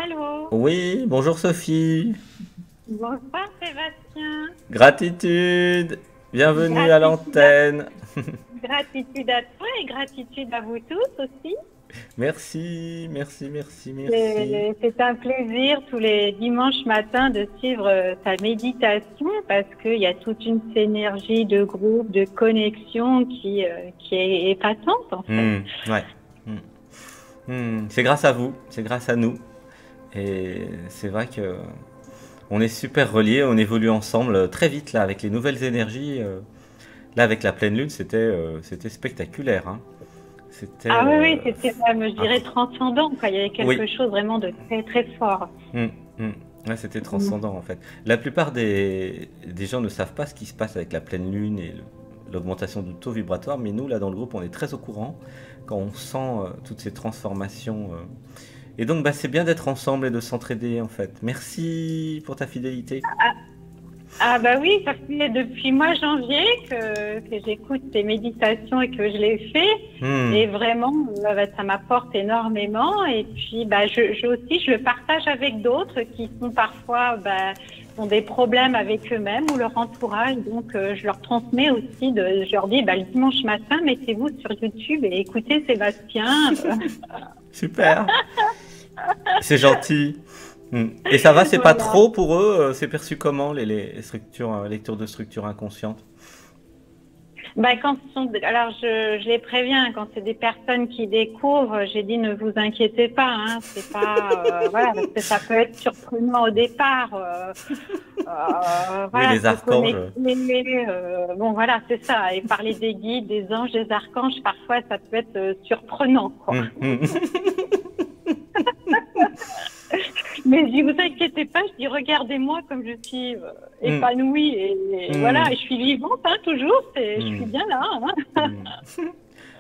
Allô? Oui, bonjour Sophie. Bonsoir Sébastien. Gratitude. Bienvenue à Gratitude à, l'antenne. gratitude à toi et gratitude à vous tous aussi. Merci, merci, merci, merci. C'est un plaisir tous les dimanches matins de suivre ta méditation parce qu'il y a toute une énergie de groupe, de connexion qui est épatante en fait. Ouais. Hmm, C'est grâce à vous, c'est grâce à nous. Et c'est vrai que on est super reliés, on évolue ensemble très vite là avec les nouvelles énergies. Là avec la pleine lune, c'était spectaculaire, hein. C'était Ah oui, oui, c'était même, je un dirais, transcendant, quoi. Il y avait quelque oui. chose vraiment de très, très fort. Mm, mm. Ouais, c'était transcendant en fait. La plupart des gens ne savent pas ce qui se passe avec la pleine lune et l'augmentation du taux vibratoire, mais nous, là, dans le groupe, on est très au courant quand on sent toutes ces transformations. Et donc, bah, c'est bien d'être ensemble et de s'entraider en fait. Merci pour ta fidélité. Ah bah oui, ça fait depuis mois janvier que j'écoute tes méditations et que je les fais. Hmm, Et vraiment, bah, ça m'apporte énormément. Et puis, bah, je le partage avec d'autres qui sont parfois, bah, ont des problèmes avec eux-mêmes ou leur entourage. Donc, je leur transmets aussi, je leur dis, bah, le dimanche matin, mettez-vous sur YouTube et écoutez Sébastien. super, c'est gentil. Hmm. Et ça va, c'est pas Voilà. trop pour eux, c'est perçu comment les structures, lectures de structures inconscientes. Bah, alors je les préviens, quand c'est des personnes qui découvrent, j'ai dit ne vous inquiétez pas, hein, c'est pas, voilà, parce que ça peut être surprenant au départ, Oui, voilà, les se archanges. connecter, bon voilà, c'est ça, et parler des guides, des anges, des archanges, parfois ça peut être surprenant, quoi. Hmm, hmm. Mais je dis vous inquiétez pas, je dis regardez-moi comme je suis Hmm, épanouie et voilà, hmm, et je suis vivante, hein, toujours, je suis hmm, bien là, hein. hmm.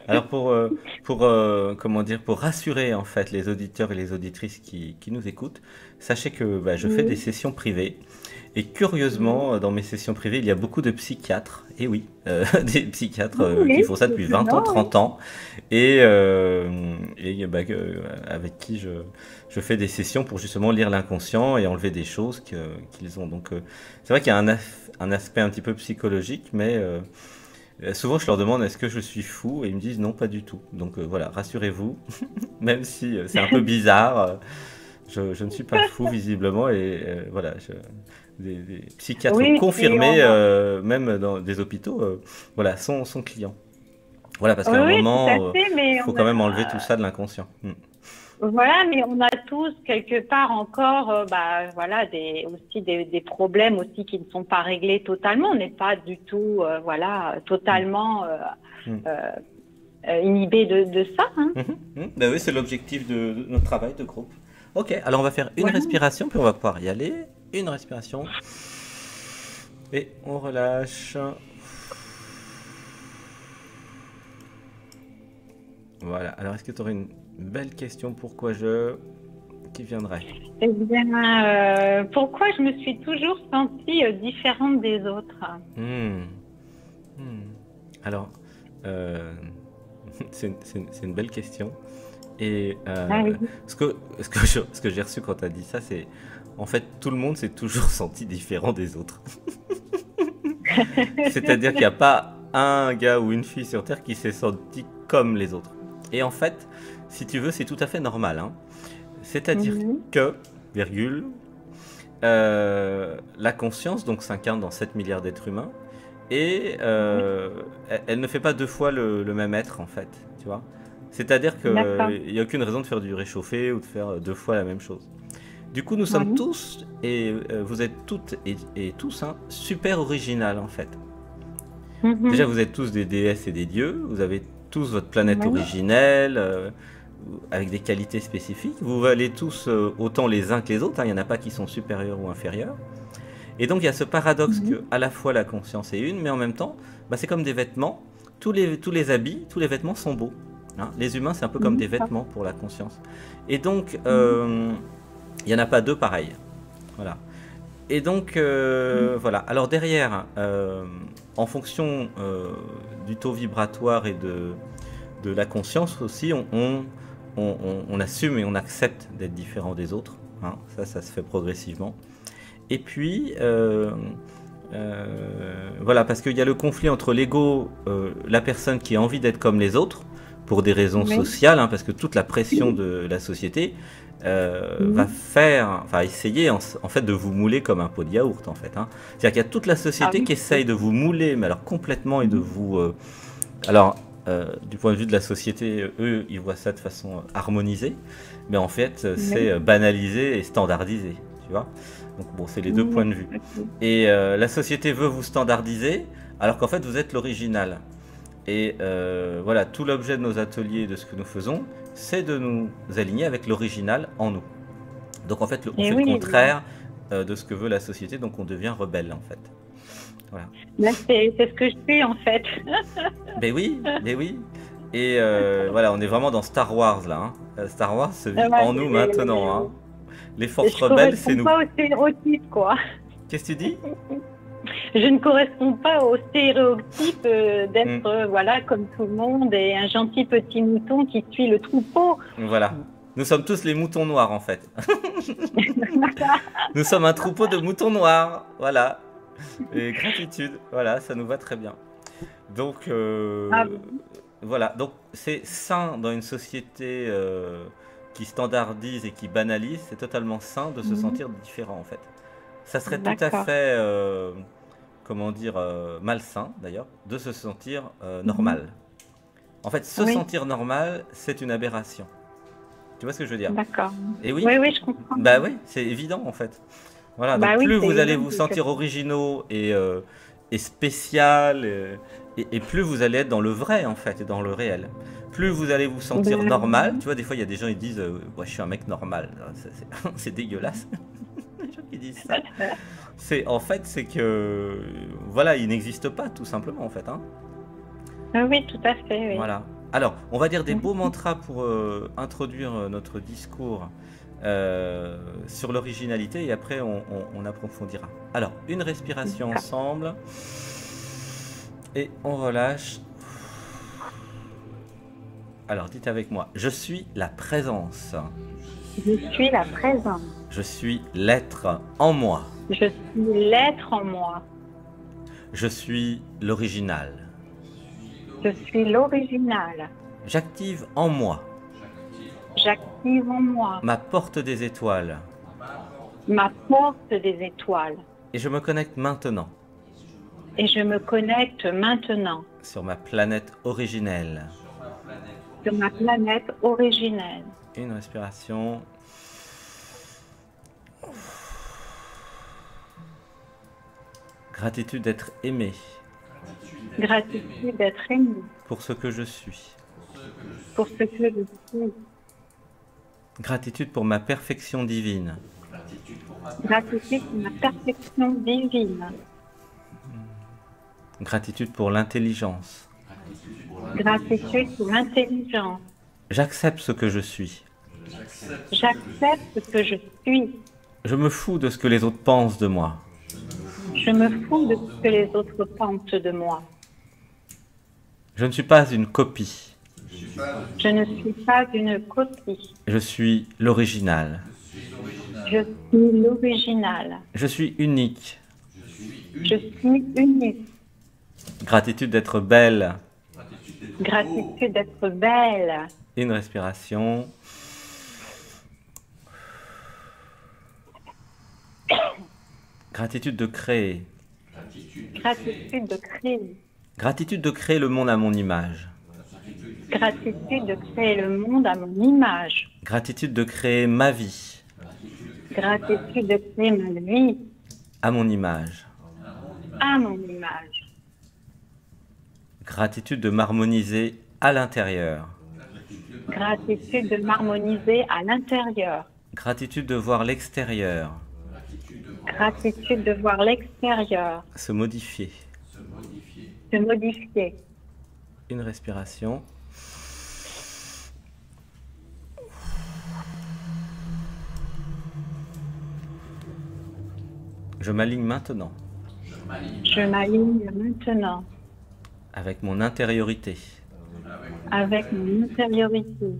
Alors comment dire, pour rassurer en fait les auditeurs et les auditrices qui nous écoutent, sachez que bah, je fais des Oui, sessions privées et oui. curieusement dans mes sessions privées il y a beaucoup de psychiatres, et oui, des psychiatres Oui, qui oui, font ça c'est depuis 20 ans, étonnant, oui. 30 ans et bah, avec qui je fais des sessions pour justement lire l'inconscient et enlever des choses qu'ils ont. Donc c'est vrai qu'il y a un aspect un petit peu psychologique, mais souvent, je leur demande est-ce que je suis fou et ils me disent non, pas du tout. Donc voilà, rassurez-vous, même si c'est un peu bizarre, je ne suis pas fou visiblement et voilà, des psychiatres Oui, puis confirmés, même dans des hôpitaux, voilà, sont clients. Voilà, parce oui, qu'à un oui, tout à moment, fait, il faut quand même enlever tout ça de l'inconscient. Hmm. voilà, mais on a tous quelque part encore, bah, voilà, aussi des problèmes aussi qui ne sont pas réglés totalement. On n'est pas du tout, voilà, Hmm. totalement Hmm. euh, inhibé de ça, hein. Mhm. Hmm. Ben oui, c'est l'objectif de notre travail de groupe. Ok, alors on va faire une Voilà. respiration, puis on va pouvoir y aller. Une respiration. Et on relâche. Voilà. Alors, est-ce que tu aurais une belle question pourquoi je qui viendrait? Eh bien, pourquoi je me suis toujours sentie différente des autres? Hmm. Hmm. Alors, euh, c'est une belle question. Et Ah oui. ce que j'ai reçu quand tu as dit ça, c'est en fait tout le monde s'est toujours senti différent des autres. C'est-à-dire qu'il n'y a pas un gars ou une fille sur Terre qui s'est senti comme les autres. Et en fait, si tu veux, c'est tout à fait normal, hein. C'est-à-dire Mhm. que, virgule, la conscience donc s'incarne dans 7 milliards d'êtres humains et Oui, elle ne fait pas deux fois le même être en fait, tu vois. C'est-à-dire d'accord. qu'il n'y a aucune raison de faire du réchauffé ou de faire deux fois la même chose. Du coup, nous sommes Oui. tous, et vous êtes toutes et tous, hein, super original en fait. Déjà, Mhm. vous êtes tous des déesses et des dieux, vous avez tous votre planète Oui. originelle, avec des qualités spécifiques. Vous valez tous autant les uns que les autres, hein, il n'y en a pas qui sont supérieurs ou inférieurs. Et donc, il y a ce paradoxe que, Mhm. à la fois, la conscience est une, mais en même temps, bah, c'est comme des vêtements. Tous les habits, tous les vêtements sont beaux, hein. Les humains, c'est un peu comme des D'accord. vêtements pour la conscience. Et donc, Mhm. il n'y en a pas deux pareils. Voilà. Et donc, voilà. Alors derrière, en fonction du taux vibratoire et de la conscience aussi, on assume et on accepte d'être différent des autres. hein. Ça se fait progressivement. Et puis, voilà, parce qu'il y a le conflit entre l'ego, la personne qui a envie d'être comme les autres, pour des raisons Oui. sociales, hein, parce que toute la pression de la société va essayer en fait de vous mouler comme un pot de yaourt, en fait, hein. C'est-à-dire qu'il y a toute la Ah société oui. qui essaye de vous mouler, mais alors complètement, et de vous... alors, du point de vue de la société, eux, ils voient ça de façon harmonisée, mais en fait, c'est Oui. banalisé et standardisé, tu vois. Donc bon, c'est les deux points de vue. Ok. Et la société veut vous standardiser, alors qu'en fait, vous êtes l'original. Et voilà, tout l'objet de nos ateliers, de ce que nous faisons, c'est de nous aligner avec l'original en nous. Donc en fait, on Et fait le oui, contraire de ce que veut la société, donc on devient rebelle, en fait. Voilà. là, c'est ce que je suis en fait. Ben oui, ben oui. Et voilà, on est vraiment dans Star Wars là, hein. Star Wars se vit Ouais, en nous maintenant, hein. Les forces je rebelles, c'est corresponds nous. pas au stéréotype, quoi. Qu'est-ce que tu dis? Je ne corresponds pas au stéréotype d'être, Hmm. voilà, comme tout le monde et un gentil petit mouton qui suit le troupeau. Voilà. Nous sommes tous les moutons noirs en fait. Nous sommes un troupeau de moutons noirs. Voilà. Et gratitude. Voilà, ça nous va très bien. Donc, Ah bon. voilà. Donc, c'est sain dans une société qui standardise et qui banalise. C'est totalement sain de se sentir différent en fait. Ça serait tout à D'accord. fait, comment dire, malsain d'ailleurs, de se sentir normal. En fait, se Oui, sentir normal, c'est une aberration. Tu vois ce que je veux dire? d'accord. Et oui, Oui, oui, je comprends. bah oui, c'est évident en fait. Voilà, donc Bah oui, plus c'est vous allez évident vous parce que... sentir originaux et spécial, et plus vous allez être dans le vrai en fait, et dans le réel. Plus vous allez vous sentir normal, tu vois, des fois il y a des gens qui disent ouais, je suis un mec normal. C'est dégueulasse. Les gens qui disent ça. En fait, c'est que voilà, il n'existe pas tout simplement en fait, hein. Oui, tout à fait, oui. Voilà. Alors, on va dire des beaux mantras pour introduire notre discours sur l'originalité et après on approfondira. Alors, une respiration ensemble et on relâche. Alors, dites avec moi, je suis la présence. Je suis la présence. Je suis l'être en moi. Je suis l'être en moi. Je suis l'original. Je suis l'original. J'active en moi J'active en moi ma porte des étoiles ma porte des étoiles. et je me connecte maintenant Et je me connecte maintenant sur ma planète originelle. sur ma planète originelle. Une respiration. Gratitude d'être aimé Gratitude d'être aimé pour ce que je suis. pour ce que je suis. Gratitude pour ma perfection divine. Gratitude pour ma perfection divine. Gratitude pour l'intelligence. Gratitude pour l'intelligence. J'accepte ce que je suis. J'accepte ce que je suis. Je me fous de ce que les autres pensent de moi. Je me fous de ce que les autres pensent de moi. Je ne suis pas une copie. Je ne suis pas une copie. Je suis l'original. Je suis l'original. Je suis unique. Je suis unique. Gratitude d'être belle. Gratitude d'être belle. Une respiration. Gratitude de créer. Gratitude de créer. Gratitude de créer le monde à mon image. Gratitude de créer le monde à mon image. Gratitude de créer ma vie Gratitude de créer ma vie à mon image. à mon image. Gratitude de m'harmoniser à l'intérieur. Gratitude de m'harmoniser à l'intérieur. Gratitude de voir l'extérieur Gratitude de voir l'extérieur se modifier. se modifier. Une respiration. Je m'aligne maintenant Je m'aligne maintenant avec mon intériorité. avec mon intériorité.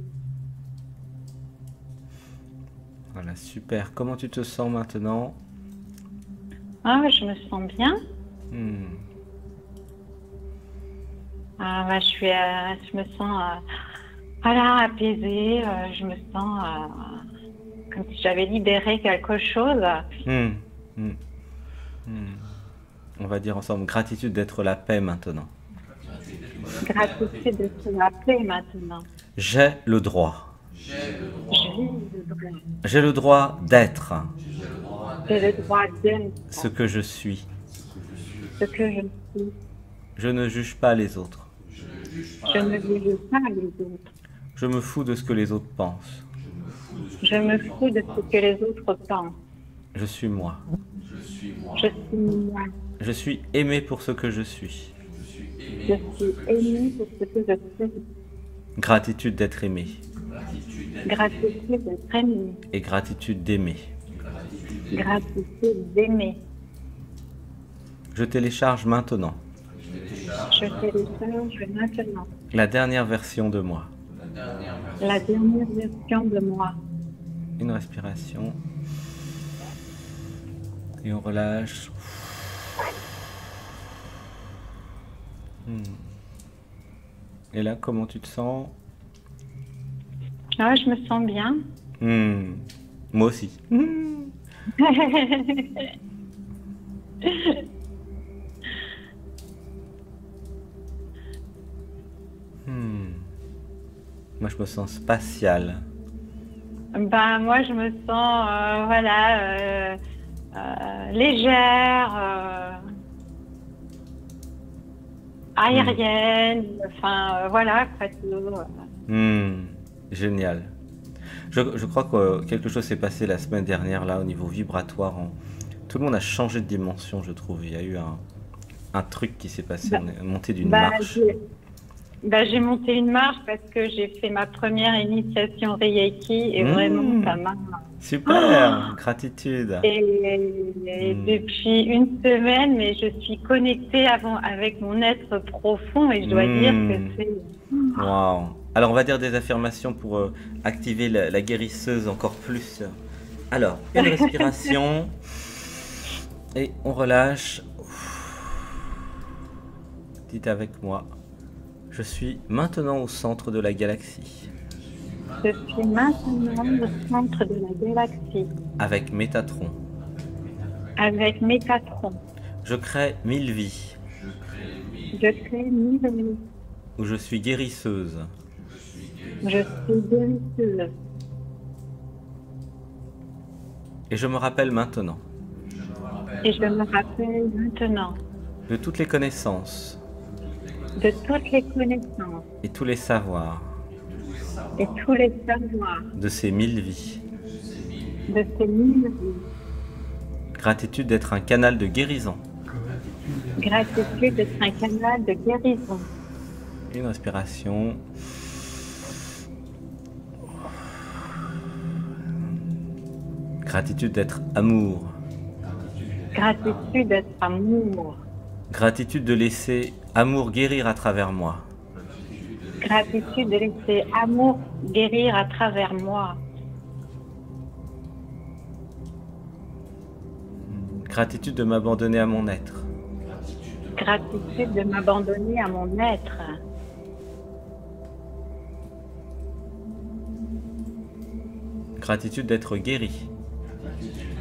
Voilà, super. Comment tu te sens maintenant? Ah, je me sens bien. Hmm. Ah, bah, je me sens voilà, apaisée. Je me sens comme si j'avais libéré quelque chose. Hmm. Hmm. Hmm. On va dire ensemble gratitude d'être la paix maintenant. Gratitude de se rappeler maintenant. J'ai le droit. J'ai le droit. J'ai le droit d'être J'ai le droit d'être ce que je suis. ce que je suis. Je ne juge pas les autres. Je ne juge pas les autres. Je me fous de ce que les autres pensent. Je me fous de ce que les autres pensent. Je suis moi. Je suis moi. Je suis aimé pour ce que je suis. Je suis aimée pour ce que je suis. Gratitude d'être aimé. Gratitude d'être aimée. Et gratitude d'aimer. Gratitude d'aimer. Je télécharge maintenant Je télécharge maintenant la dernière version de moi. la dernière version de moi. Une respiration. Et on relâche. Et là, comment tu te sens? Ah, je me sens bien. Moi aussi. Moi, je me sens spatial. Ben, moi, je me sens, voilà, légère, aérienne, enfin, voilà, Génial. Je crois que quelque chose s'est passé la semaine dernière, là, au niveau vibratoire. Tout le monde a changé de dimension, je trouve. Il y a eu un truc qui s'est passé. On est monté d'une marche. J'ai monté une marche parce que j'ai fait ma première initiation Reiki et vraiment ça m'a... Super, gratitude. Et depuis une semaine, mais je suis connectée avec mon être profond et je dois dire que c'est... Waouh. Alors on va dire des affirmations pour activer la guérisseuse encore plus. Alors, une respiration et on relâche. Dites avec moi. Je suis maintenant au centre de la galaxie. Je suis maintenant au centre de la galaxie. Avec Métatron. Avec Métatron. Je crée 1000 vies. Je crée 1000 vies. Où je suis guérisseuse. Je suis guérisseuse. Et je me rappelle maintenant. Et je me rappelle maintenant. De toutes les connaissances. De toutes les connaissances. Et tous les savoirs. Et tous les savoirs. De ces 1000 vies. De ces 1000 vies. Gratitude d'être un canal de guérison. Gratitude d'être un canal de guérison. Une respiration. Gratitude d'être amour. Gratitude d'être amour. Gratitude de laisser amour guérir à travers moi. Gratitude de laisser amour guérir à travers moi. Gratitude de m'abandonner à mon être. Gratitude de m'abandonner à mon être. Gratitude d'être guéri.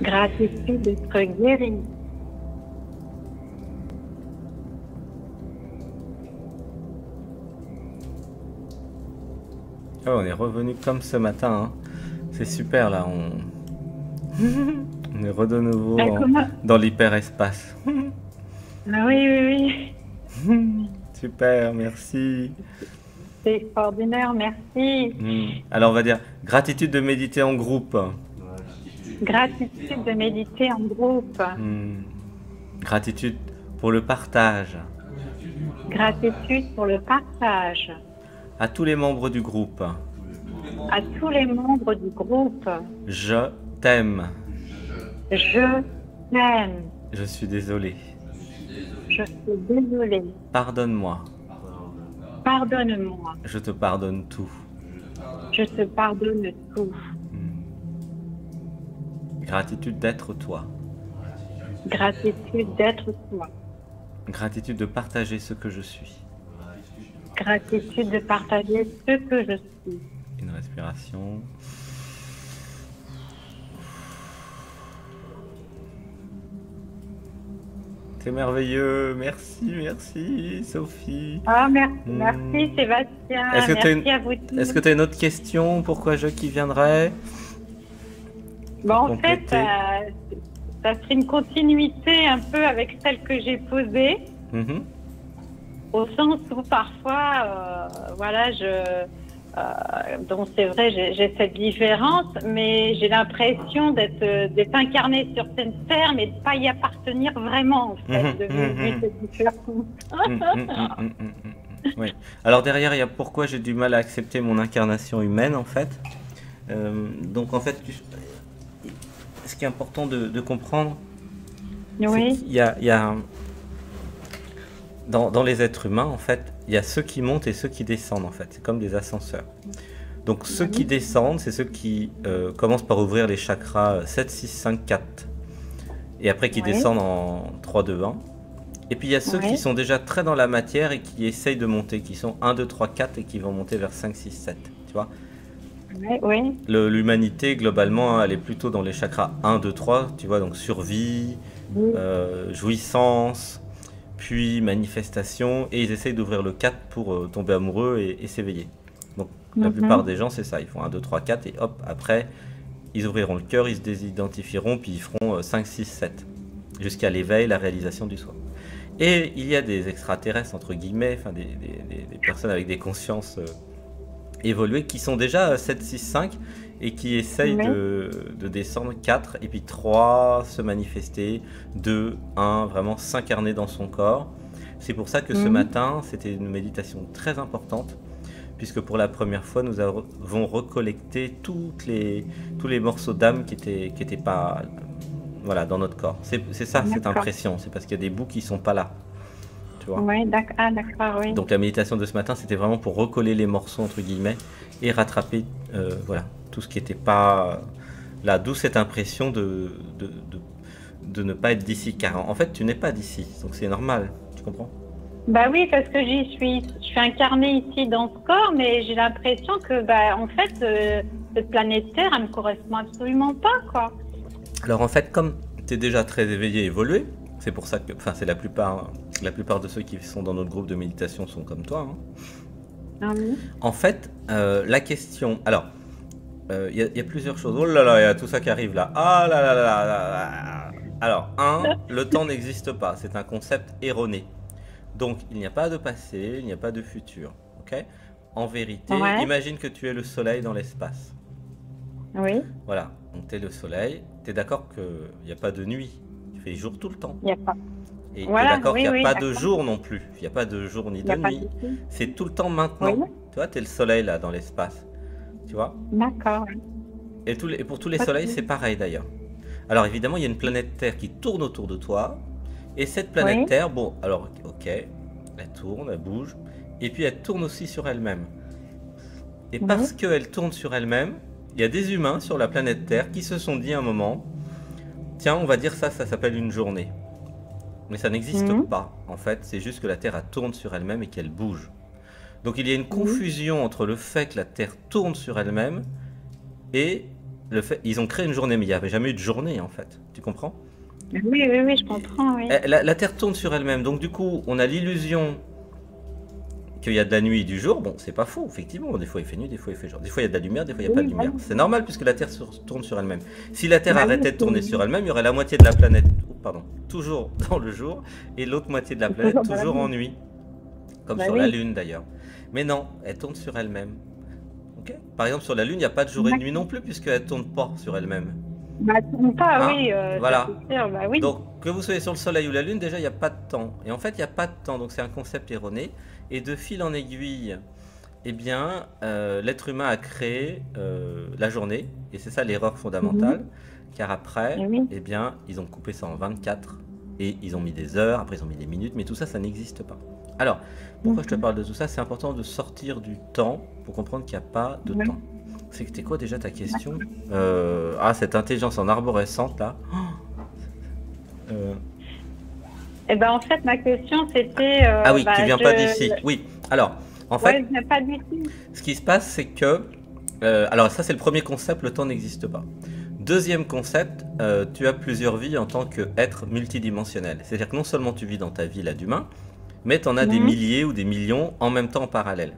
Gratitude d'être guéri. Oh, on est revenu comme ce matin. Hein. C'est super là. On est de nouveau dans l'hyperespace. Ah oui. Super, merci. C'est extraordinaire, merci. Alors on va dire gratitude de méditer en groupe. Gratitude de méditer en groupe. Gratitude pour le partage. Gratitude pour le partage. À tous les membres du groupe. À tous les membres du groupe. Je t'aime. Je t'aime. Je suis désolé. Je suis désolée. Pardonne-moi. Pardonne-moi. Je te pardonne tout. Je te pardonne tout. Gratitude d'être toi. Gratitude d'être toi. Gratitude de partager ce que je suis. Gratitude de partager ce que je suis. Une respiration. C'est merveilleux. Merci, merci, Sophie. Ah, merci Sébastien. Merci à vous tous. Est-ce que tu as une autre question? Pourquoi je qui viendrait? Bon, en fait, ça serait une continuité un peu avec celle que j'ai posée. Au sens où parfois, voilà, donc c'est vrai, j'ai cette différence, mais j'ai l'impression d'être incarnée sur cette terre, mais de ne pas y appartenir vraiment, en fait, de vivre cette différence. Oui. Alors derrière, il y a pourquoi j'ai du mal à accepter mon incarnation humaine, en fait. Donc en fait, ce qui est important de comprendre, oui. c'est qu'il y a dans les êtres humains, en fait, il y a ceux qui montent et ceux qui descendent, en fait. C'est comme des ascenseurs. Donc ceux qui descendent, c'est ceux qui commencent par ouvrir les chakras 7, 6, 5, 4. Et après qui descendent en 3, 2, 1. Et puis il y a ceux qui sont déjà très dans la matière et qui essayent de monter, qui sont 1, 2, 3, 4 et qui vont monter vers 5, 6, 7. Tu vois? Oui. L'humanité, globalement, elle est plutôt dans les chakras 1, 2, 3. Tu vois, donc survie, jouissance, puis manifestation, et ils essayent d'ouvrir le 4 pour tomber amoureux et s'éveiller. Donc la plupart des gens, c'est ça, ils font 1, 2, 3, 4, et hop, après, ils ouvriront le cœur, ils se désidentifieront, puis ils feront 5, 6, 7, jusqu'à l'éveil, la réalisation du soi. Et il y a des extraterrestres, entre guillemets, enfin des personnes avec des consciences évoluées, qui sont déjà 7, 6, 5, et qui essayent de descendre 4, et puis 3, se manifester, 2, 1, vraiment s'incarner dans son corps. C'est pour ça que ce matin, c'était une méditation très importante, puisque pour la première fois, nous avons recollecté tous les morceaux d'âme qui étaient pas voilà, dans notre corps. C'est ça, cette impression, c'est parce qu'il y a des bouts qui sont pas là. Tu vois. Oui, d'accord, oui. Donc la méditation de ce matin, c'était vraiment pour recoller les morceaux, entre guillemets, et rattraper voilà, tout ce qui n'était pas là, d'où cette impression de ne pas être d'ici, car en fait tu n'es pas d'ici, donc c'est normal, tu comprends? Bah oui, parce que je suis incarnée ici dans ce corps, mais j'ai l'impression que en fait cette planète Terre, elle me correspond absolument pas, quoi. Alors en fait, comme tu es déjà très éveillé, évolué, c'est pour ça que, enfin c'est la plupart de ceux qui sont dans notre groupe de méditation sont comme toi, hein. En fait, la question, alors il y a plusieurs choses. Oh là là, il y a tout ça qui arrive là. Ah là là là là là. Alors, le temps n'existe pas. C'est un concept erroné. Donc, il n'y a pas de passé, il n'y a pas de futur. Ok? En vérité, imagine que tu es le soleil dans l'espace. Oui. Voilà. Donc, tu es le soleil. Tu es d'accord qu'il n'y a pas de nuit. Il fait jour tout le temps. Il n'y a pas. Et tu es d'accord qu'il n'y a pas de jour non plus. Il n'y a pas de jour ni de nuit. C'est tout le temps maintenant. Oui. Tu vois, tu es le soleil là dans l'espace. Tu vois? D'accord. Et pour tous les soleils, c'est pareil d'ailleurs. Alors évidemment, il y a une planète Terre qui tourne autour de toi. Et cette planète Terre, bon, alors ok, elle tourne, elle bouge. Et puis elle tourne aussi sur elle-même. Et parce qu'elle tourne sur elle-même, il y a des humains sur la planète Terre qui se sont dit à un moment, tiens, on va dire ça s'appelle une journée. Mais ça n'existe pas. En fait, c'est juste que la Terre elle tourne sur elle-même et qu'elle bouge. Donc il y a une confusion entre le fait que la Terre tourne sur elle-même et le fait... Ils ont créé une journée, mais il n'y avait jamais eu de journée en fait. Tu comprends? Oui, je comprends. Oui. La Terre tourne sur elle-même. Donc du coup, on a l'illusion qu'il y a de la nuit et du jour. Bon, c'est pas faux, effectivement. Des fois il fait nuit, des fois il fait jour. Des fois il y a de la lumière, des fois il n'y a pas de lumière. C'est normal puisque la Terre tourne sur elle-même. Si la Terre arrêtait de tourner sur elle-même, il y aurait la moitié de la planète, toujours dans le jour et l'autre moitié de la planète toujours en nuit. Comme sur la Lune d'ailleurs. Mais non, elle tourne sur elle-même. Okay. Par exemple, sur la Lune, il n'y a pas de jour et de nuit non plus, puisqu'elle ne tourne pas sur elle-même. Elle ne tourne pas, oui. Voilà. Oui. Donc, que vous soyez sur le Soleil ou la Lune, déjà, il n'y a pas de temps. Et en fait, il n'y a pas de temps, donc c'est un concept erroné. Et de fil en aiguille, eh bien, l'être humain a créé la journée. Et c'est ça l'erreur fondamentale. Car après, eh bien, ils ont coupé ça en 24. Et ils ont mis des heures, après ils ont mis des minutes, mais tout ça, ça n'existe pas. Alors, pourquoi je te parle de tout ça? C'est important de sortir du temps pour comprendre qu'il n'y a pas de temps. C'était quoi déjà ta question? Cette intelligence en arborescente là. Euh, Eh ben, en fait, ma question, c'était, Ah oui, tu viens pas d'ici. Oui. Alors, en fait, ouais, je viens pas d'ici. ce qui se passe, c'est que... alors ça, c'est le premier concept, le temps n'existe pas. Deuxième concept, tu as plusieurs vies en tant qu'être multidimensionnel. C'est-à-dire que non seulement tu vis dans ta vie là d'humain, mais tu en as des milliers ou des millions en même temps en parallèle.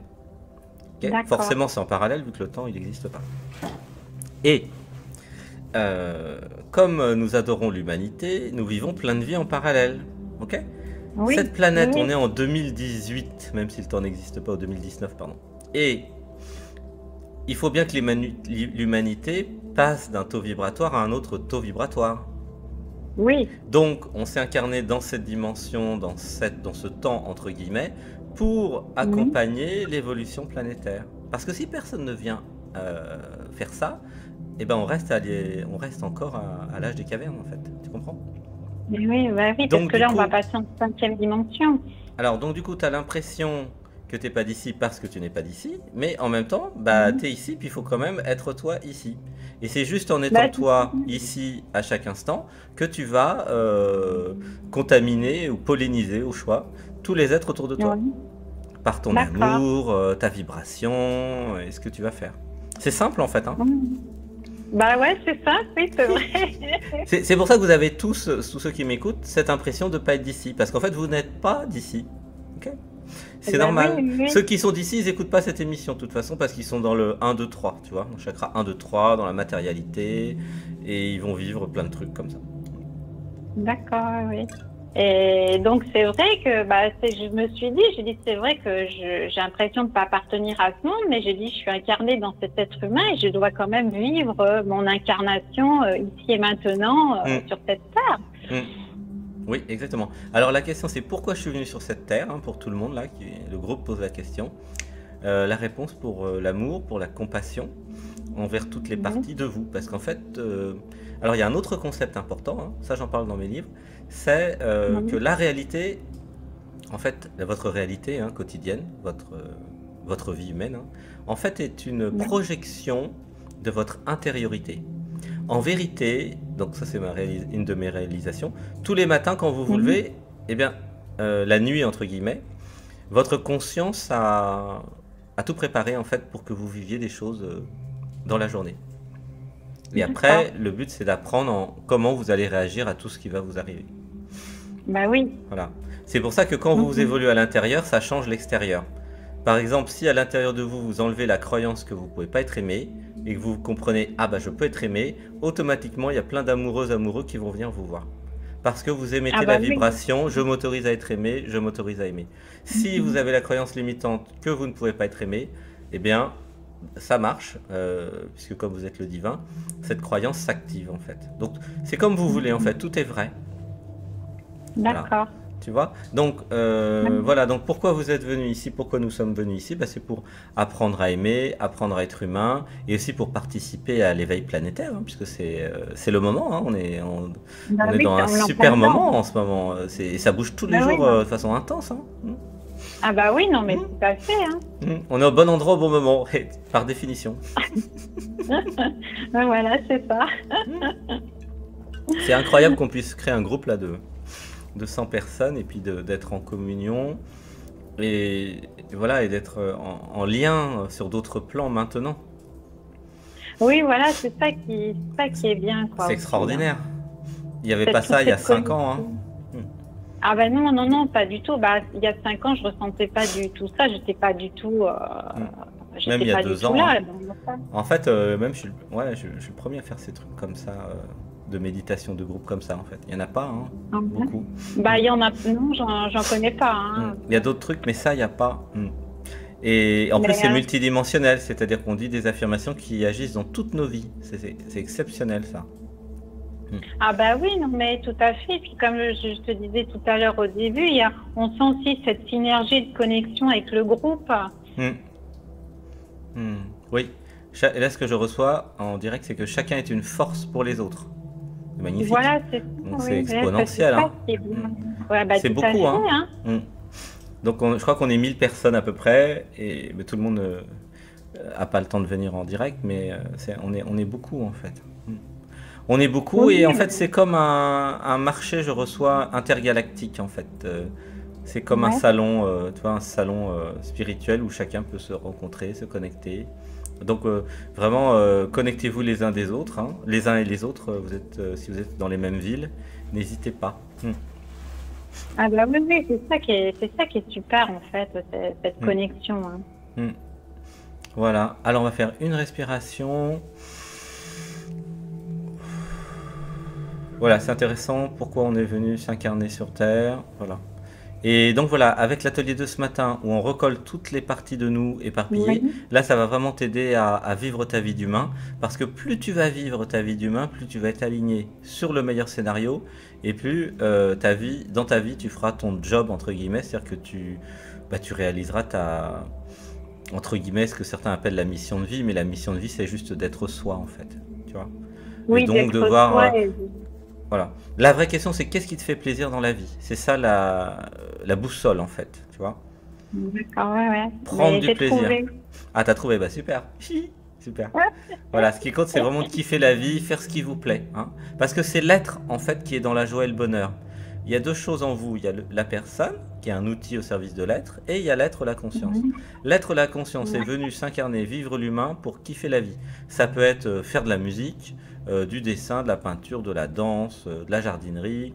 Okay. Forcément, c'est en parallèle vu que le temps, il n'existe pas. Et comme nous adorons l'humanité, nous vivons plein de vies en parallèle. Ok. Oui, cette planète, on est en 2018, même si le temps n'existe pas, au 2019, pardon. Et il faut bien que l'humanité passe d'un taux vibratoire à un autre taux vibratoire. Oui. Donc, on s'est incarné dans cette dimension, dans ce temps, entre guillemets, pour accompagner l'évolution planétaire. Parce que si personne ne vient faire ça, eh ben on reste encore à l'âge des cavernes, en fait. Tu comprends? Oui, bah oui, donc, parce que là, on va passer en 5e dimension. Alors, donc, du coup, tu as l'impression que tu n'es pas d'ici parce que tu n'es pas d'ici, mais en même temps, tu es ici, puis il faut quand même être toi ici. Et c'est juste en étant toi ici à chaque instant que tu vas contaminer ou polliniser au choix tous les êtres autour de toi. Par ton amour, ta vibration, et ce que tu vas faire. C'est simple en fait. Hein. Bah ouais, c'est ça, oui, c'est vrai. C'est pour ça que vous avez tous ceux qui m'écoutent, cette impression de ne pas être d'ici. Parce qu'en fait, vous n'êtes pas d'ici. Okay, c'est normal. Oui. Ceux qui sont d'ici, ils n'écoutent pas cette émission de toute façon parce qu'ils sont dans le 1, 2, 3, tu vois. Dans chakra 1, 2, 3, dans la matérialité. Et ils vont vivre plein de trucs comme ça. D'accord, oui. Et donc, c'est vrai que je me suis dit, c'est vrai que j'ai l'impression de ne pas appartenir à ce monde, mais j'ai dit, je suis incarnée dans cet être humain et je dois quand même vivre mon incarnation ici et maintenant sur cette terre. Oui, exactement. Alors, la question, c'est pourquoi je suis venu sur cette terre, hein, pour tout le monde, là, le groupe pose la question. La réponse pour l'amour, pour la compassion envers toutes les parties de vous. Parce qu'en fait, alors il y a un autre concept important, hein, ça j'en parle dans mes livres, c'est que la réalité, en fait, votre réalité quotidienne, votre vie humaine, en fait est une projection de votre intériorité. En vérité, donc ça c'est une de mes réalisations, tous les matins quand vous vous levez, eh bien, la nuit entre guillemets, votre conscience a tout préparé en fait pour que vous viviez des choses dans la journée. Et après, le but c'est d'apprendre comment vous allez réagir à tout ce qui va vous arriver. Bah oui. Voilà. C'est pour ça que quand vous évoluez à l'intérieur, ça change l'extérieur. Par exemple, si à l'intérieur de vous, vous enlevez la croyance que vous ne pouvez pas être aimé, et que vous comprenez « Ah bah je peux être aimé », automatiquement, il y a plein d'amoureuses, amoureux qui vont venir vous voir. Parce que vous émettez la vibration « Je m'autorise à être aimé, je m'autorise à aimer ». Si vous avez la croyance limitante que vous ne pouvez pas être aimé, eh bien, ça marche, puisque comme vous êtes le divin, cette croyance s'active en fait. Donc, c'est comme vous voulez en fait, tout est vrai. D'accord. Voilà. Tu vois? Donc, voilà. Donc, pourquoi vous êtes venu ici? Pourquoi nous sommes venus ici? C'est pour apprendre à aimer, apprendre à être humain, et aussi pour participer à l'éveil planétaire, hein, puisque c'est le moment. Hein, on est dans un super moment en ce moment. Ça bouge tous les jours de façon intense. Hein. Ah bah oui, non mais tout à fait. Hein. On est au bon endroit au bon moment, par définition. Voilà, c'est ça. C'est incroyable qu'on puisse créer un groupe là de 100 personnes et puis d'être en communion et voilà, et d'être en lien sur d'autres plans maintenant. Oui, voilà, c'est ça qui est bien. C'est extraordinaire. Il n'y avait pas ça il y a 5 ans. Hein. Ah ben non, pas du tout. Il y a 5 ans, je ressentais pas du tout ça. J'étais pas du tout. Même il y a 2 ans. Là, en fait, même je suis le premier à faire ces trucs comme ça. De méditation de groupe comme ça en fait. Il n'y en a pas, hein, beaucoup. Il y en a, non, j'en connais pas. Hein. Il y a d'autres trucs, mais ça, il n'y a pas. Et en plus, c'est multidimensionnel, c'est-à-dire qu'on dit des affirmations qui agissent dans toutes nos vies. C'est exceptionnel, ça. Ah bah oui, non, mais tout à fait. Puis comme je te disais tout à l'heure au début, on sent aussi cette synergie de connexion avec le groupe. Oui. Là, ce que je reçois en direct, c'est que chacun est une force pour les autres. C'est magnifique. Voilà, c'est exponentiel. Hein. C'est beaucoup. Hein. Donc je crois qu'on est 1000 personnes à peu près, mais tout le monde a pas le temps de venir en direct, mais on est beaucoup en fait. On est beaucoup Oui, et en fait c'est comme un marché, je reçois intergalactique en fait. C'est comme un ouais. salon, tu vois, un salon spirituel où chacun peut se rencontrer, se connecter. Donc vraiment, connectez-vous les uns des autres, hein, les uns et les autres. Si vous êtes dans les mêmes villes, n'hésitez pas. Ah bah oui, oui, c'est ça qui est super en fait, cette Hmm, connexion, hein. hmm. Voilà. Alors on va faire une respiration. Voilà, c'est intéressant. Pourquoi on est venu s'incarner sur Terre. Voilà. Et donc voilà, avec l'atelier de ce matin où on recolle toutes les parties de nous éparpillées, Oui, là ça va vraiment t'aider à vivre ta vie d'humain. Parce que plus tu vas vivre ta vie d'humain, plus tu vas être aligné sur le meilleur scénario et plus dans ta vie tu feras ton job entre guillemets, c'est-à-dire que tu réaliseras entre guillemets ce que certains appellent la mission de vie, mais la mission de vie c'est juste d'être soi en fait, tu vois. Et oui, donc de d'être voir soi. voilà. La vraie question, c'est qu'est-ce qui te fait plaisir dans la vie? C'est ça la boussole, en fait, tu vois. D'accord, ouais, ouais. Prendre Mais du j'ai plaisir. trouvé. Ah, t'as trouvé? Bah super. Hi, super. Voilà, ce qui compte, c'est vraiment de kiffer la vie, faire ce qui vous plaît, hein. Parce que c'est l'être, en fait, qui est dans la joie et le bonheur. Il y a deux choses en vous. Il y a la personne, qui est un outil au service de l'être, et il y a l'être, la conscience. Mhm. L'être, la conscience est Ouais. venu s'incarner, vivre l'humain pour kiffer la vie. Ça peut être faire de la musique, du dessin, de la peinture, de la danse, de la jardinerie.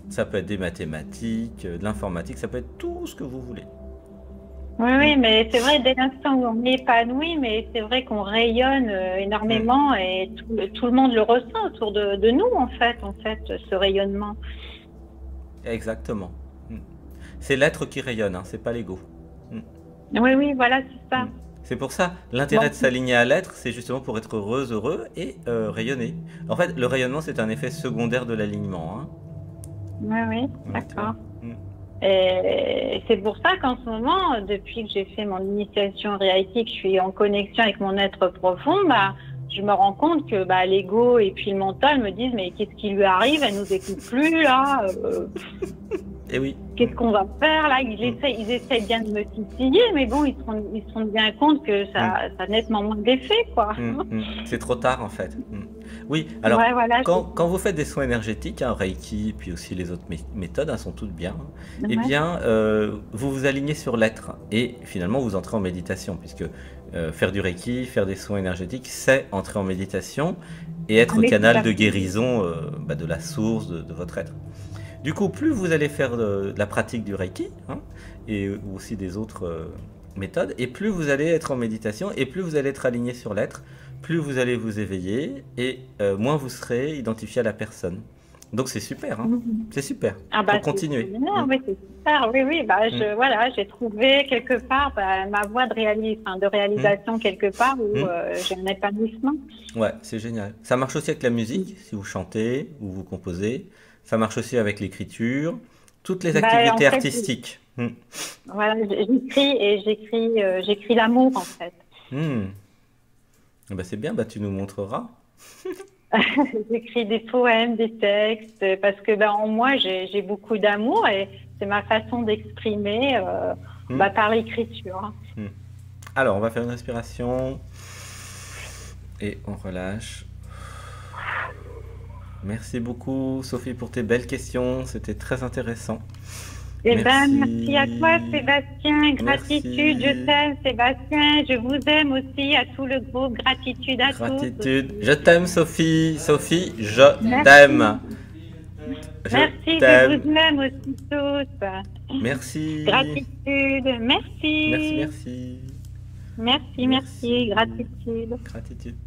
Ça peut être des mathématiques, de l'informatique, ça peut être tout ce que vous voulez. Oui, Mm, oui, mais c'est vrai, dès l'instant où on est épanoui, mais c'est vrai qu'on rayonne mm, énormément et tout le monde le ressent autour de nous, en fait, ce rayonnement. exactement. Mm. C'est l'être qui rayonne, hein, c'est pas l'ego. Mm, Oui, oui, voilà, c'est mm. ça. C'est pour ça, l'intérêt Bon, de s'aligner à l'être, c'est justement pour être heureux et rayonner. En fait, le rayonnement, c'est un effet secondaire de l'alignement, hein. oui, oui, Ouais, tu vois. d'accord. Mm, Et c'est pour ça qu'en ce moment, depuis que j'ai fait mon initiation Reiki, que je suis en connexion avec mon être profond, bah, je me rends compte que bah, l'ego et puis le mental me disent mais qu'est-ce qui lui arrive? Elle nous écoute plus là. et oui. Qu'est-ce Mm, qu'on va faire là? mm, Ils essayent bien de me titiller, mais bon, ils se rendent bien compte que mm. ça a nettement moins d'effet, quoi. C'est trop tard en fait. Oui, alors Ouais, voilà. quand vous faites des soins énergétiques, hein, Reiki, puis aussi les autres méthodes, hein, sont toutes bien, hein, eh Ouais, bien, vous vous alignez sur l'être et finalement vous entrez en méditation, puisque faire du Reiki, faire des soins énergétiques, c'est entrer en méditation et ah, être mais tout canal à de fait. guérison de la source de votre être. Du coup, plus vous allez faire de la pratique du Reiki, hein, et ou aussi des autres méthodes, et plus vous allez être en méditation, et plus vous allez être aligné sur l'être, plus vous allez vous éveiller, et moins vous serez identifié à la personne. Donc c'est super, hein. Mhm. C'est super. Ah Faut bah c'est continuer. extraordinaire, oui, c'est super. Oui, oui, bah Mm, voilà, j'ai trouvé quelque part bah, ma voie de mm, réalisation quelque part où mm. j'ai un épanouissement. Ouais, c'est génial. Ça marche aussi avec la musique, si vous chantez ou vous composez. Ça marche aussi avec l'écriture. Toutes les Bah en activités fait, artistiques. voilà, j'écris l'amour en fait. Mm. Eh ben, c'est bien, bah, tu nous montreras. J'écris des poèmes, des textes, parce que ben, en moi, j'ai beaucoup d'amour et c'est ma façon d'exprimer Mm, bah, par l'écriture. mm. Alors, on va faire une respiration et on relâche. Merci beaucoup, Sophie, pour tes belles questions. C'était très intéressant. Eh ben, merci à toi, Merci. Sébastien. Gratitude, je Merci. t'aime, Sébastien. Je vous aime aussi, à tout le groupe. Gratitude à tous Gratitude. aussi. Je t'aime, Sophie. Sophie, je t'aime. Merci. Je Merci, je t'aime. vous aime aussi tous. Merci. Gratitude. Merci, Merci. merci. Merci, merci. Merci. Gratitude. Gratitude.